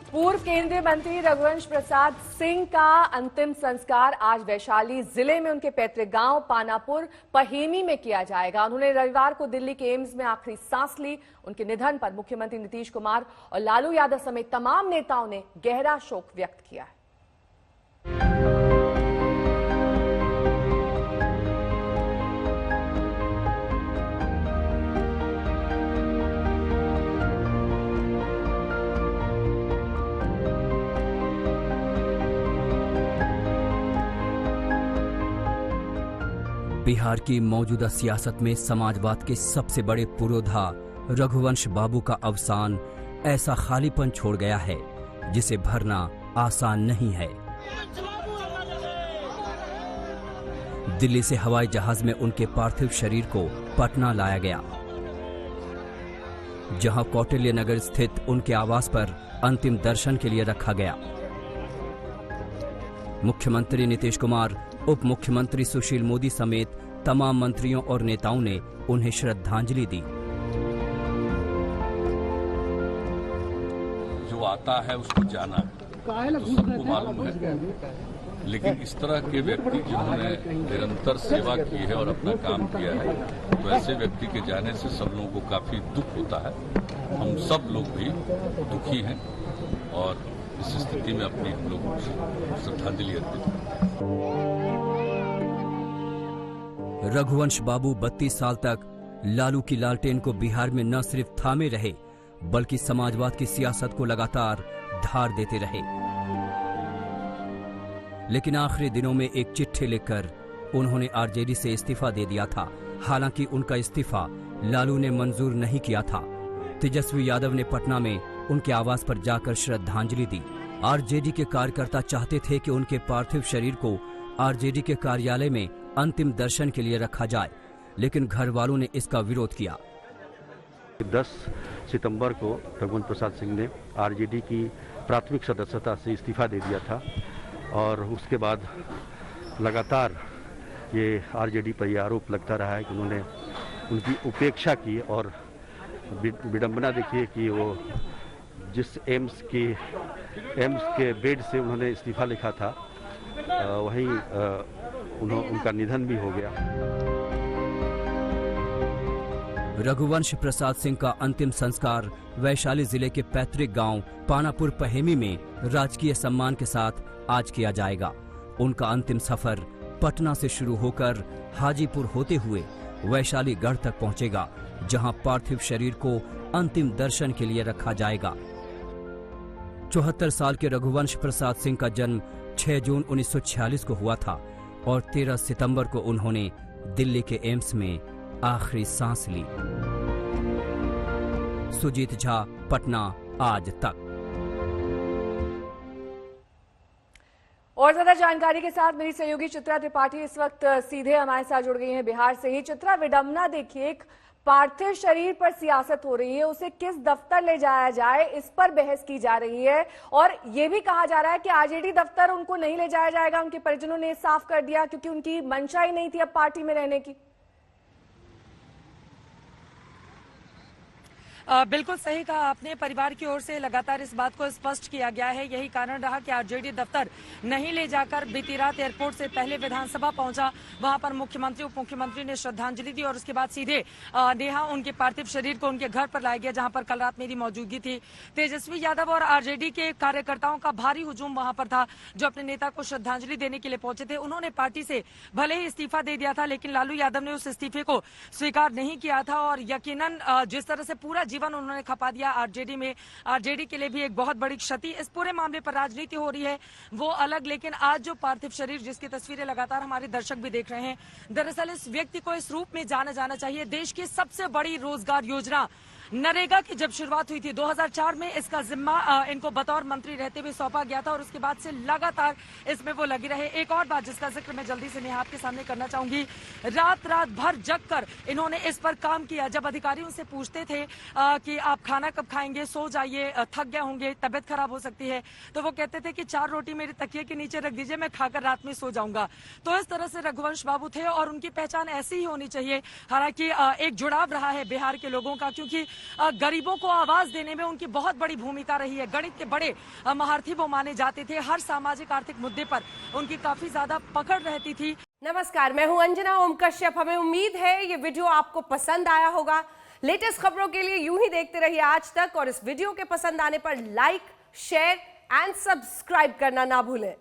पूर्व केंद्रीय मंत्री रघुवंश प्रसाद सिंह का अंतिम संस्कार आज वैशाली जिले में उनके पैतृक गांव पानापुर पहेमी में किया जाएगा। उन्होंने रविवार को दिल्ली के एम्स में आखिरी सांस ली। उनके निधन पर मुख्यमंत्री नीतीश कुमार और लालू यादव समेत तमाम नेताओं ने गहरा शोक व्यक्त किया है। बिहार की मौजूदा सियासत में समाजवाद के सबसे बड़े पुरोधा रघुवंश बाबू का अवसान ऐसा खालीपन छोड़ गया है जिसे भरना आसान नहीं है। दिल्ली से हवाई जहाज में उनके पार्थिव शरीर को पटना लाया गया, जहां कौटिल्य नगर स्थित उनके आवास पर अंतिम दर्शन के लिए रखा गया। मुख्यमंत्री नीतीश कुमार, उप मुख्यमंत्री सुशील मोदी समेत तमाम मंत्रियों और नेताओं ने उन्हें श्रद्धांजलि दी। जो आता है उसको जाना तो सबको मालूम है, लेकिन इस तरह के व्यक्ति जिन्होंने निरंतर सेवा की है और अपना काम किया है, तो ऐसे व्यक्ति के जाने से सब लोगों को काफी दुख होता है। हम सब लोग भी दुखी हैं और इस स्थिति में अपनी हम लोग श्रद्धांजलि अर्पित करते। रघुवंश बाबू 32 साल तक लालू की लालटेन को बिहार में न सिर्फ थामे रहे बल्कि समाजवाद की सियासत को लगातार धार देते रहे। लेकिन आखिरी दिनों में एक चिट्ठी लिखकर उन्होंने आरजेडी से इस्तीफा दे दिया था। हालांकि उनका इस्तीफा लालू ने मंजूर नहीं किया था। तेजस्वी यादव ने पटना में उनके आवास पर जाकर श्रद्धांजलि दी। आरजेडी के कार्यकर्ता चाहते थे कि उनके पार्थिव शरीर को आरजेडी के कार्यालय में अंतिम दर्शन के लिए रखा जाए, लेकिन घर वालों ने इसका विरोध किया। 10 सितंबर को रघुवंश प्रसाद सिंह ने आरजेडी की प्राथमिक सदस्यता से इस्तीफा दे दिया था और उसके बाद लगातार ये आरजेडी पर यह आरोप लगता रहा है कि उन्होंने उनकी उपेक्षा की और विडंबना देखिए कि वो जिस एम्स के बेड से उन्होंने इस्तीफा लिखा था वहीं उनका निधन भी हो गया। रघुवंश प्रसाद सिंह का अंतिम संस्कार वैशाली जिले के पैतृक गांव पानापुर पहेमी में राजकीय सम्मान के साथ आज किया जाएगा। उनका अंतिम सफर पटना से शुरू होकर हाजीपुर होते हुए वैशाली गढ़ तक पहुंचेगा, जहां पार्थिव शरीर को अंतिम दर्शन के लिए रखा जाएगा। 74 साल के रघुवंश प्रसाद सिंह का जन्म 6 जून 1946 को हुआ था और 13 सितंबर को उन्होंने दिल्ली के एम्स में आखिरी सांस ली। सुजीत झा, पटना, आज तक। और ज्यादा जानकारी के साथ मेरी सहयोगी चित्रा त्रिपाठी इस वक्त सीधे हमारे साथ जुड़ गई हैं बिहार से ही। चित्रा, विडंबना देखिए, एक पार्थिव शरीर पर सियासत हो रही है, उसे किस दफ्तर ले जाया जाए इस पर बहस की जा रही है और यह भी कहा जा रहा है कि आरजेडी दफ्तर उनको नहीं ले जाया जाएगा। उनके परिजनों ने साफ कर दिया क्योंकि उनकी मंशा ही नहीं थी अब पार्टी में रहने की। बिल्कुल सही कहा आपने। परिवार की ओर से लगातार इस बात को स्पष्ट किया गया है, यही कारण रहा कि आरजेडी दफ्तर नहीं ले जाकर बीती रात एयरपोर्ट से पहले विधानसभा पहुंचा। वहां पर मुख्यमंत्री, उप मुख्यमंत्री ने श्रद्धांजलि दी और उसके बाद सीधे नेहा उनके पार्थिव शरीर को उनके घर पर लाया गया, जहां पर कल रात मेरी मौजूदगी थी। तेजस्वी यादव और आरजेडी के कार्यकर्ताओं का भारी हुजूम वहां पर था, जो अपने नेता को श्रद्धांजलि देने के लिए पहुंचे थे। उन्होंने पार्टी से भले ही इस्तीफा दे दिया था, लेकिन लालू यादव ने उस इस्तीफे को स्वीकार नहीं किया था और यकीनन जिस तरह से पूरा जीवन उन्होंने खपा दिया आरजेडी में, आरजेडी के लिए भी एक बहुत बड़ी क्षति। इस पूरे मामले पर राजनीति हो रही है वो अलग, लेकिन आज जो पार्थिव शरीर जिसकी तस्वीरें लगातार हमारे दर्शक भी देख रहे हैं, दरअसल इस व्यक्ति को इस रूप में जाना जाना चाहिए। देश की सबसे बड़ी रोजगार योजना नरेगा की जब शुरुआत हुई थी 2004 में, इसका जिम्मा इनको बतौर मंत्री रहते हुए सौंपा गया था और उसके बाद से लगातार इसमें वो लगे रहे। एक और बात जिसका जिक्र मैं जल्दी से नेहा आपके सामने करना चाहूंगी, रात भर जग कर इन्होंने इस पर काम किया। जब अधिकारी उनसे पूछते थे कि आप खाना कब खाएंगे, सो जाइए, थक गए होंगे, तबियत खराब हो सकती है, तो वो कहते थे कि 4 रोटी मेरे तकिए के नीचे रख दीजिए, मैं खाकर रात में सो जाऊंगा। तो इस तरह से रघुवंश बाबू थे और उनकी पहचान ऐसी ही होनी चाहिए। हालांकि एक जुड़ाव रहा है बिहार के लोगों का, क्योंकि गरीबों को आवाज देने में उनकी बहुत बड़ी भूमिका रही है। गणित के बड़े महारथी वो माने जाते थे। हर सामाजिक आर्थिक मुद्दे पर उनकी काफी ज्यादा पकड़ रहती थी। नमस्कार, मैं हूं अंजना ओम कश्यप। हमें उम्मीद है ये वीडियो आपको पसंद आया होगा। लेटेस्ट खबरों के लिए यूं ही देखते रहिए आज तक, और इस वीडियो के पसंद आने पर लाइक, शेयर एंड सब्सक्राइब करना ना भूलें।